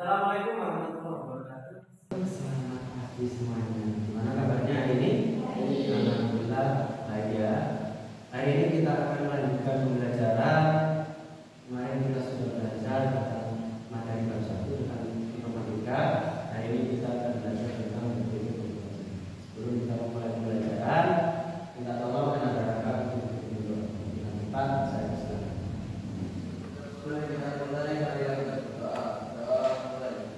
Assalamualaikum warahmatullahi wabarakatuh. Selamat pagi semuanya. Gimana kabarnya hari ini? Alhamdulillah baik ya. Hari ini kita akan melanjutkan pembelajaran. Kemarin kita sudah belajar tentang materi bab 1 tentang informatika. Hari ini kita akan belajar tentang metode komunikasi. Sebelum kita mulai pembelajaran, kita tolong rekan-rekan untuk duduk. Dengan cepat saya silakan. Mulai kita mulai mari kita berdoa. Mulai.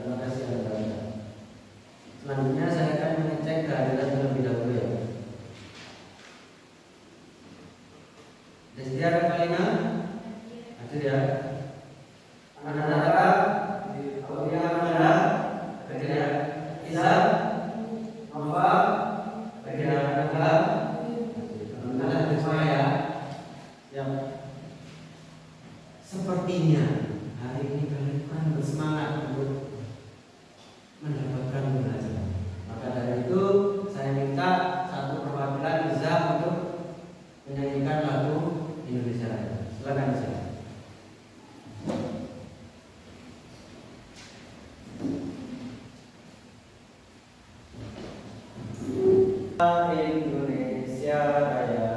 Terima kasih rekan-rekan. Selanjutnya saya akan mengecek kehadiran terlebih dahulu ya. Destia Revalina, hadir ya. Anak-anak, Aulia Amanda, hadir ya. Isa, Nova, hadir ya. Anak-anak semua ya. Yang sepertinya hari ini kalian kan bersemangat untuk mendapatkan belajar. Maka dari itu saya minta satu perwakilan Iza untuk menyanyikan lagu Indonesia Raya. Silakan Iza. Indonesia Raya.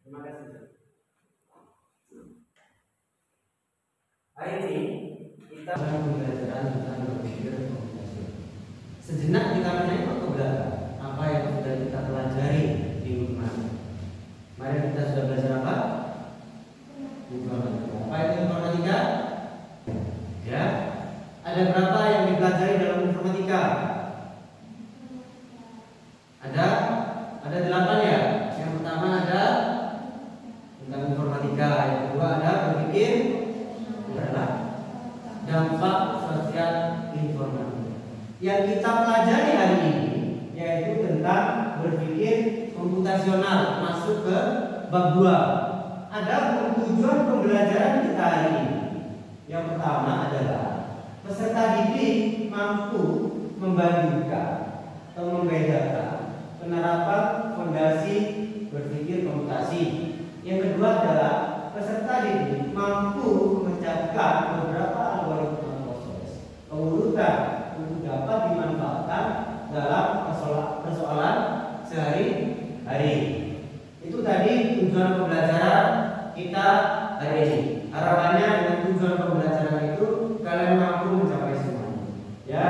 Terima kasih. Hari ini kita akan pembelajaran tentang berpikir komunikasi. Sejenak kita menengok ke belakang apa yang sudah kita pelajari di rumah. Kemarin kita sudah belajar apa? Informatika. Apa itu informatika? Ya, ada berapa yang dipelajari dalam informatika? Ada 8 ya. Yang pertama ada tentang informatika, yang kedua ada berpikir adalah dampak sosial informatika. Yang kita pelajari hari ini yaitu tentang berpikir komputasional, masuk ke bab 2. Ada tujuan pembelajaran kita hari ini. Yang pertama adalah peserta didik mampu membandingkan atau membedakan penerapan fondasi berpikir komputasi. Yang kedua adalah peserta didik mampu memecahkan beberapa algoritma proses pengurutan untuk dapat dimanfaatkan dalam persoalan sehari-hari. Itu tadi tujuan pembelajaran kita hari ini. Harapannya dengan tujuan pembelajaran itu kalian mampu mencapai semuanya. Ya.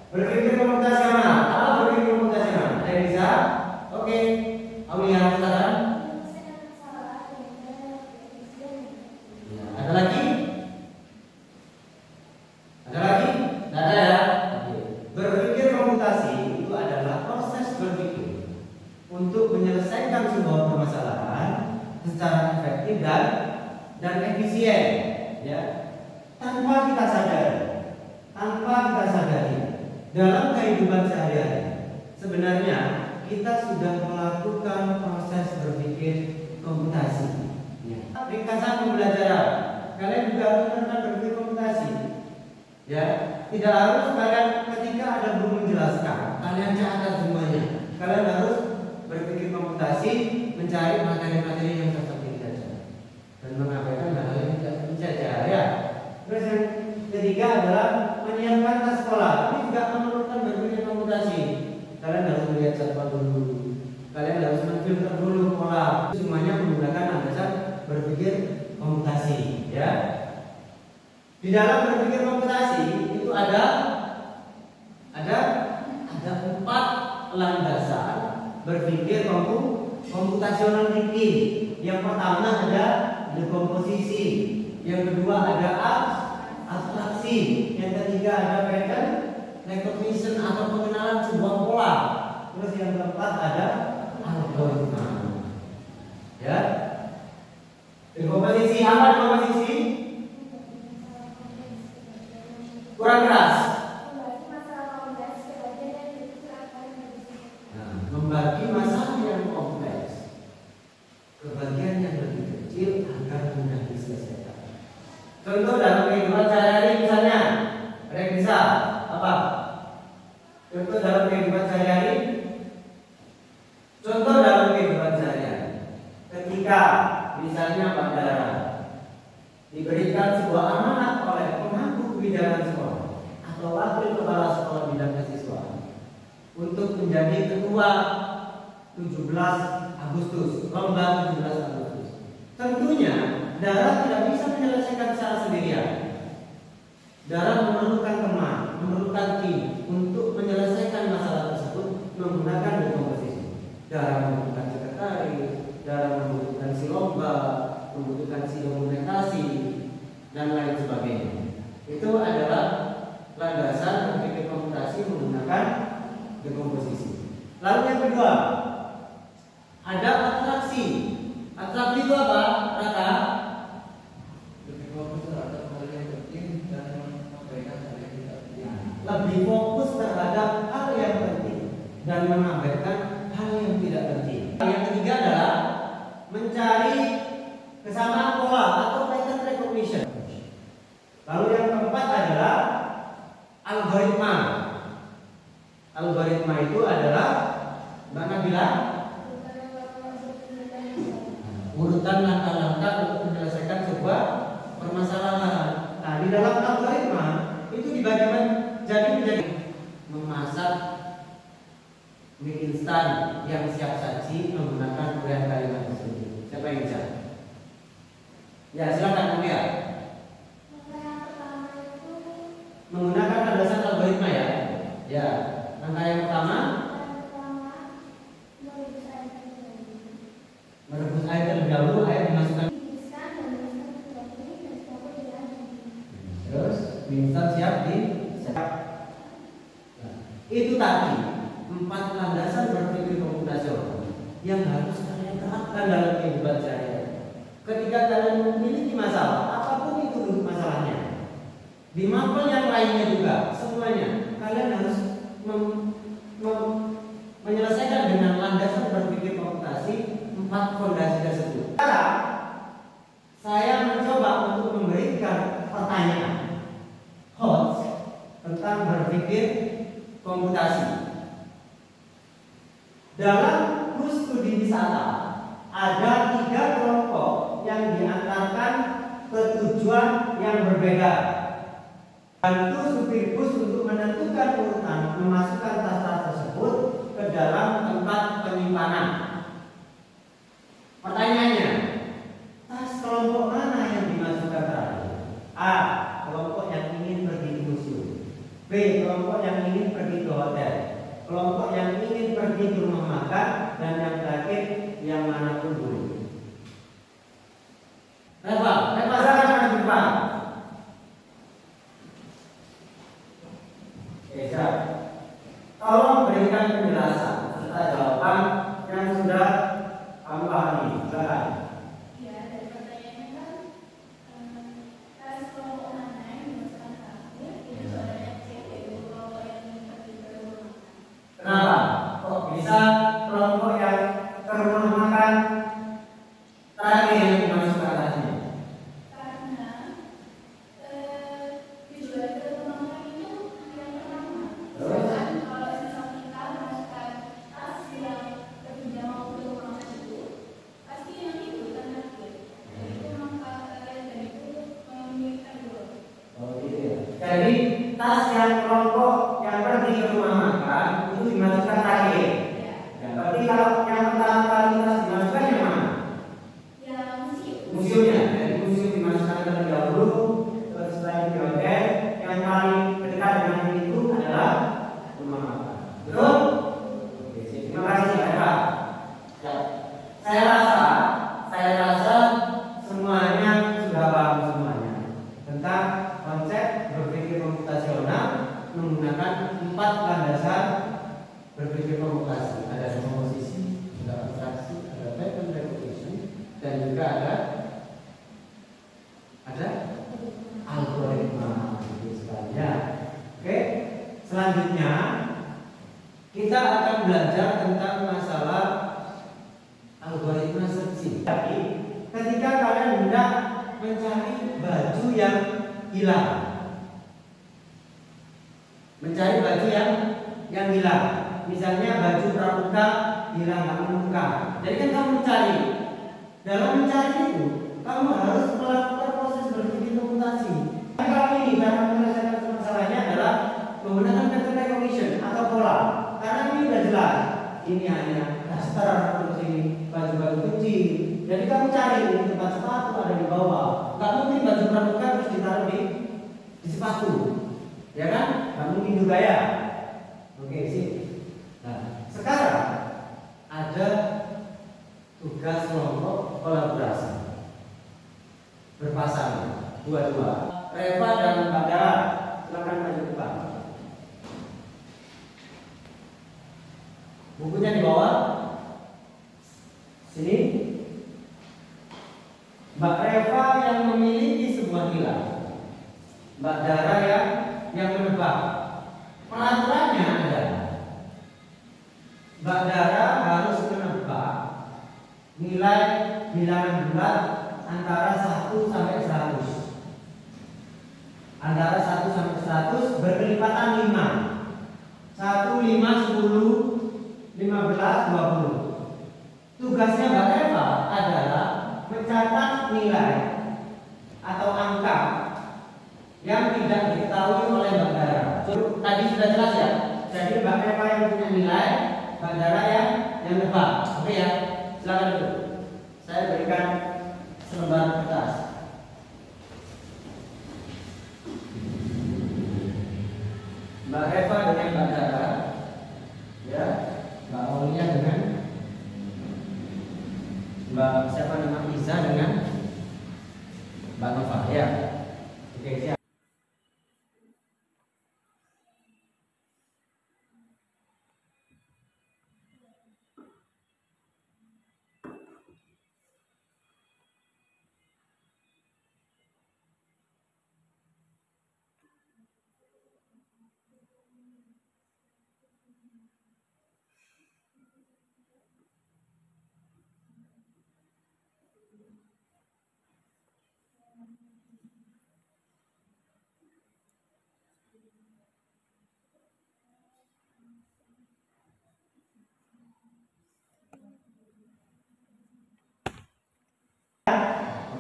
Berpikir komputasional. Apa berpikir komputasional? Ada yang bisa? Oke. Aulia silakan. Ya, ada lagi? Ada lagi? Tidak ada ya? Berpikir komputasi itu adalah proses berpikir untuk menyelesaikan sebuah permasalahan secara efektif dan efisien, ya, tanpa kita sadari dalam kehidupan sehari-hari. Sebenarnya kita sudah melakukan proses berpikir komputasi. Ya. Ringkasan pembelajaran, kalian juga akan berpikir komputasi. Ya, tidak harus kalian ketika ada guru menjelaskan, kalian catat semuanya. Kalian harus berpikir komputasi, mencari materi-materi yang cocok dibaca dan mengabaikan hal-hal yang tidak dibaca. Ya. Terus yang ketiga adalah menyiapkan tas sekolah. Ini juga memerlukan berpikir komputasi. Kalian harus melihat jadwal dulu. Kalian harus menfilter dulu pola. Semuanya menggunakan landasan berpikir komputasi. Ya. Di dalam berpikir komputasi itu ada 4 landasan berpikir komputasional thinking. Yang pertama ada dekomposisi, yang kedua ada abstraksi, yang ketiga ada pattern recognition atau pengenalan sebuah pola, terus yang keempat ada algoritma. Ya, dekomposisi apa dekomposisi? Kurang keras. Membagi masalah yang kompleks bidang sekolah atau wakil kepala sekolah bidang siswa untuk menjadi ketua 17 Agustus, lomba 17 Agustus. Tentunya Dara tidak bisa menyelesaikan secara sendirian. Dara memerlukan teman, memerlukan tim untuk menyelesaikan masalah tersebut menggunakan komposisi. Dara membutuhkan sekretaris, Dara membutuhkan si lomba, membutuhkan si dokumentasi, dan lain sebagainya. Itu adalah landasan berpikir komputasi menggunakan dekomposisi. Lalu yang kedua, ada abstraksi. Abstraksi itu apa, Raka? Lebih fokus terhadap hal yang penting dan mengabaikan hal yang tidak penting. Lebih fokus terhadap hal yang penting dan mengabaikan hal yang tidak penting. Yang ketiga adalah mencari kesamaan pola atau pattern recognition. Lalu yang keempat adalah algoritma. Algoritma itu adalah Mbak Nabila, urutan langkah-langkah untuk menyelesaikan sebuah permasalahan. Nah, di dalam algoritma itu dibagi menjadi memasak mie instan yang siap saji menggunakan urian kalimat tersebut. Siapa yang bisa? Ya, silakan ya. Menggunakan landasan algoritma ya. Ya, langkah yang pertama merebus air terlebih dahulu, air dimasukkan. Terus mie instan siap di itu tadi 4 landasan berpikir komputasional yang harus kalian terapkan dalam kehidupan sehari-hari. Ketika kalian memiliki masalah, apapun itu bentuk masalahnya, di mapel yang lainnya juga, semuanya kalian harus menyelesaikan dengan landasan berpikir komputasi 4 fondasi tersebut. Sekarang saya mencoba untuk memberikan pertanyaan host tentang berpikir komputasi. Dalam kurs studi wisata ada 3 kelompok yang diantarkan ke tujuan yang berbeda. Bantu supir bus untuk menentukan urutan memasukkan tas-tas tersebut ke dalam tempat penyimpanan. Pertanyaannya, tas kelompok mana yang dimasukkan terakhir? A. Kelompok yang ingin pergi ke museum. B. Kelompok yang ingin pergi ke hotel. Kelompok yang ingin pergi ke rumah makan. Dan yang terakhir, yang manapun boleh. Reva silakan ke depan. Eza, tolong berikan penjelasan serta jawaban yang sudah kamu pahami. Silakan. Ya, dari pertanyaannya kan tas kelompok mana yang dimasukkan terakhir itu soalnya C, yaitu kelompok yang ingin pergi ke rumah makan. Kenapa? Kok bisa kelompok yang ke rumah makan terakhir yang dimasukkan tadi? Karena tujuan ke rumah makan itu yang pertama. Sedangkan kalau misal kita masukkan tas yang kerja mau ke rumah makan itu pasti yang itu kan terakhir. Dan itu maka dan itu memiliki dua. Oh gitu ya. Jadi tas yang kelompok yang pergi ke rumah makan itu dimasukkan terakhir. Ya. Ya, berarti kalau yang pertama kali tas dimasukkan yang mana? Ya, museum. Museumnya. Jadi museum dimasukkan terlebih dahulu. Terus setelah itu di hotel, yang paling dekat dengan itu adalah rumah makan. Betul? Oke, terima kasih Eva. Ya. Saya rasa semuanya sudah paham semuanya tentang konsep berpikir komputasional menggunakan 4 landasan berpikir komputasi. Ada dekomposisi, ada abstraksi, ada pattern recognition, dan juga ada algoritma. Ya. Oke. Selanjutnya kita akan belajar tentang masalah algoritma searching. Tapi ketika kalian hendak mencari baju yang hilang, misalnya baju pramuka hilang, kamu menemukan. Jadi kan kamu mencari. Dalam mencari itu, kamu harus melakukan proses berpikir komputasi. Kalau ini cara menyelesaikan ini hanya daster terus ini baju-baju kecil. Jadi kamu cari di tempat sepatu ada di bawah. Nggak mungkin baju pramuka terus ditaruh di sepatu, ya kan? Nggak mungkin juga ya. Oke sih. Nah, sekarang ada tugas kelompok kolaborasi berpasangan dua-dua. Reva dan Mbak Dara, silakan maju ke depan. Bukunya di bawah. Sini. Mbak Reva yang memiliki sebuah nilai, Mbak Dara yang menebak. Peraturannya adalah Mbak Dara harus menebak nilai bilangan bulat antara 1 sampai 100. Antara 1 sampai 100 berkelipatan 5. 1, 5, 10, 15, 20. Tugasnya Mbak Eva adalah mencatat nilai atau angka yang tidak diketahui oleh Mbak Dara. Tadi sudah jelas ya. Jadi Mbak Eva yang punya nilai, Mbak Dara yang nebak. Oke ya. Silakan dulu. Saya berikan selembar kertas. Mbak Eva dengan Mbak Dara, ya. Mbak Aulia dengan Mbak siapa nama Iza dengan Mbak Nova, ya. Oke siap.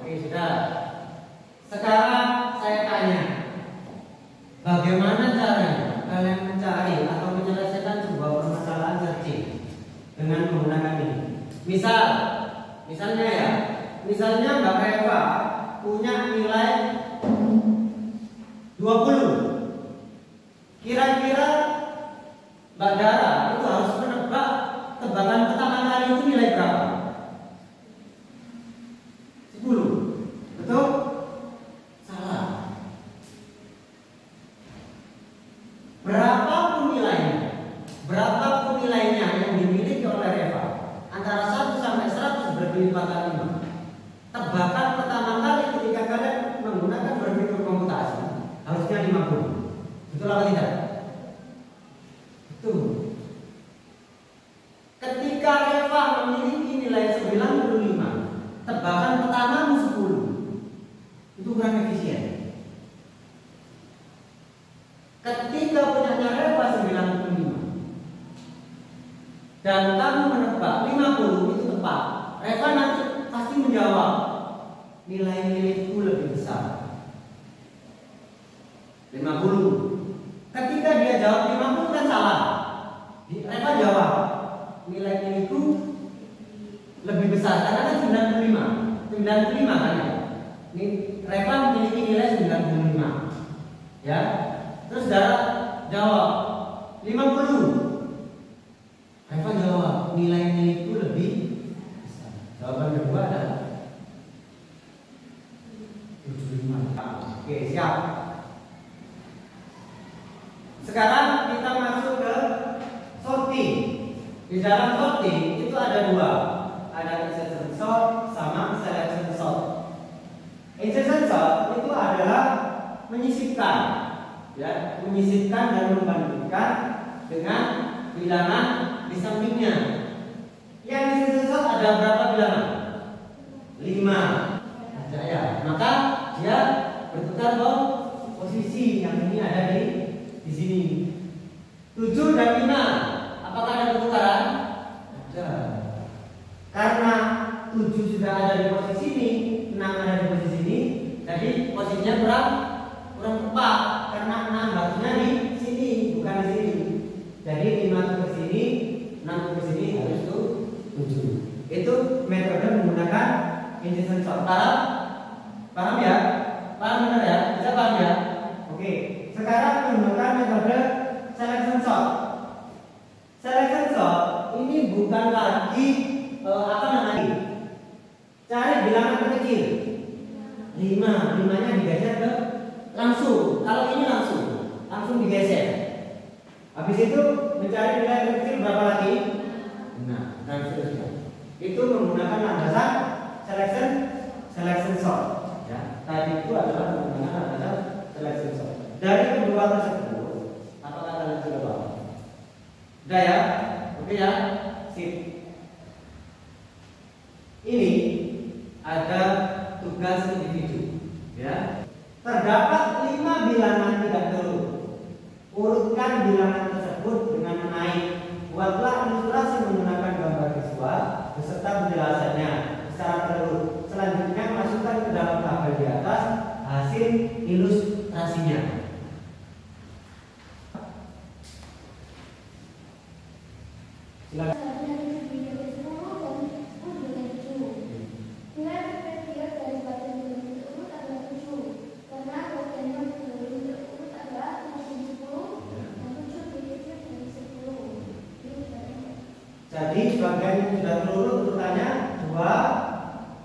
Oke sudah. Sekarang saya tanya, bagaimana caranya kalian mencari atau menyelesaikan sebuah permasalahan searching dengan menggunakan ini? Misalnya Mbak Eva punya nilai 20. Kira-kira Mbak Dara itu harus menebak tebakan pertama kali itu nilai berapa? 10. Betul? Salah. Berapapun nilainya yang dimiliki oleh Reva, antara 1 sampai 100 berkelipatan 5. Tebakan pertama kali ketika kalian menggunakan berpikir komputasi harusnya 50. Betul apa tidak? Betul. Ketika Reva memiliki nilai 95, tebakan pertamamu 10. Itu kurang efisien. Ketika punyanya Reva 95 dan kamu menebak 50 itu tepat, Reva nanti pasti menjawab nilai-nilaiku lebih besar 50. Ketika dia jawab 50 kan salah. Reva jawab nilai-nilaiku lebih besar karena kan 95 kan ya. Ini Reva memiliki nilai 95. Ya. Terus Dara jawab 50. Reva jawab nilai-nilaiku lebih besar. Jawaban kedua adalah 75. Oke, siap. Sekarang kita masuk ke sorting. Di dalam sorting itu ada dua. Ada insertion sort sama selection sort. Insertion sort itu adalah menyisipkan, ya, menyisipkan dan membandingkan dengan bilangan di sampingnya. Yang insertion sort ada berapa bilangan? 5 aja ya. Maka dia berputar ke posisi yang ini ada di sini. 7 dan 5. Apakah ada pertukaran? Ada. Karena 7 sudah ada di posisi ini, 6 ada di posisi ini, jadi posisinya kurang tepat karena 6 harusnya di sini, bukan di sini. Jadi 5 ke sini, 6 ke sini, inti sensor. Paham? Paham ya? Paham benar ya? Bisa paham ya? Oke. Sekarang menggunakan metode selection sort. Selection sort ini bukan lagi apa namanya? Cari bilangan terkecil. 5-nya digeser ke langsung. Kalau ini langsung digeser. Habis itu mencari nilai terkecil berapa lagi? Nah, dan seterusnya. Itu menggunakan landasan selection sort. Ya, tadi itu adalah menggunakan landasan selection sort. Dari kedua tersebut, apakah kalian sudah paham? Sudah ya? Oke ya? Sip. Ini ada tugas individu. Ya. Terdapat 5 bilangan tidak turun. Urutkan bilangan tersebut dengan menaik. Buatlah ilustrasi menggunakan gambar visual beserta penjelasannya secara terurut. Selanjutnya masukkan ke dalam tabel di atas hasil ilustrasinya. Silakan. Jadi bagian yang sudah terurut urutannya 2,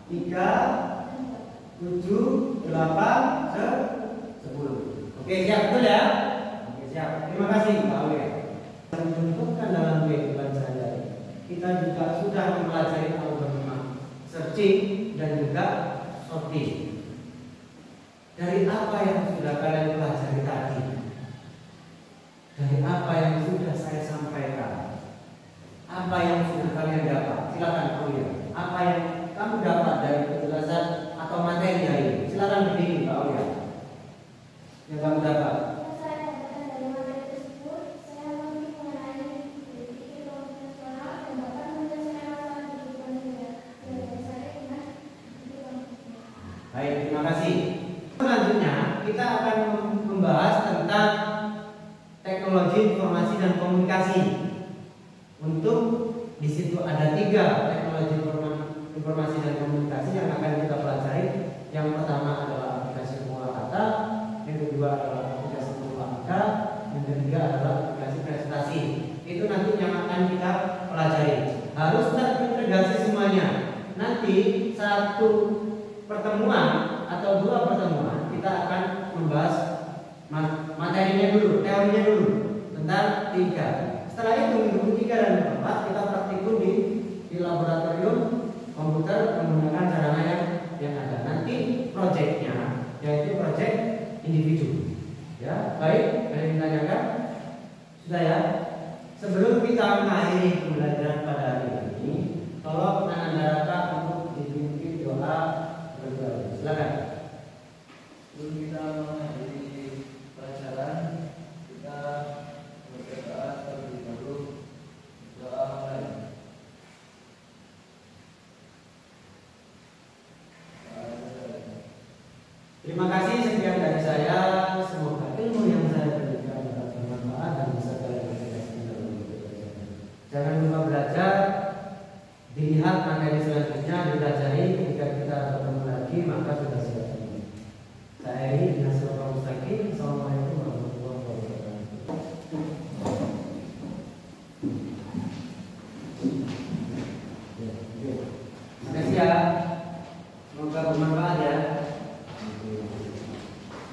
3, 7, 8, 10. Oke, siap betul ya? Oke, siap. Terima kasih Pak Oke. Menunjukkan dalam kehidupan sehari-hari, kita juga sudah mempelajari algoritma searching dan juga sorting. Dari apa yang sudah kalian pelajari tadi, dari apa yang sudah saya sampaikan, apa yang sudah kalian dapat, silakan Aulia. Apa yang kamu dapat dari penjelasan atau materi hari ini? Silakan berdiri Pak Aulia. Yang kamu dapat. Baik, terima kasih. Selanjutnya kita akan membahas tentang teknologi informasi dan komunikasi. Untuk di situ ada 3 teknologi informasi dan komunikasi yang akan kita pelajari. Yang pertama adalah aplikasi pengolah kata, yang kedua adalah aplikasi pengolah angka, yang ketiga adalah aplikasi presentasi. Itu nanti yang akan kita pelajari. Harus terintegrasi semuanya. Nanti satu pertemuan atau 2 pertemuan kita akan membahas materinya dulu, teorinya dulu tentang 3. Setelah itu minggu 3 dan 4 kita praktikum di laboratorium komputer menggunakan sarana yang ada. Nanti proyeknya yaitu proyek individu. Ya, baik. Ada yang ditanyakan? Sudah ya. Sebelum kita mengakhiri pembelajaran pada hari ini, tolong Anda Raka untuk dipimpin doa berdoa. Silakan. Sebelum kita mengakhiri pelajaran, kita berdoa terlebih dahulu. Doa mulai. Terima kasih, sekian dari saya. Semoga ilmu yang saya berikan dapat bermanfaat dan bisa kalian aplikasikan dalam hidup kalian. Jangan lupa belajar, dilihat materi selanjutnya, dipelajari. Ketika kita bertemu lagi, maka sudah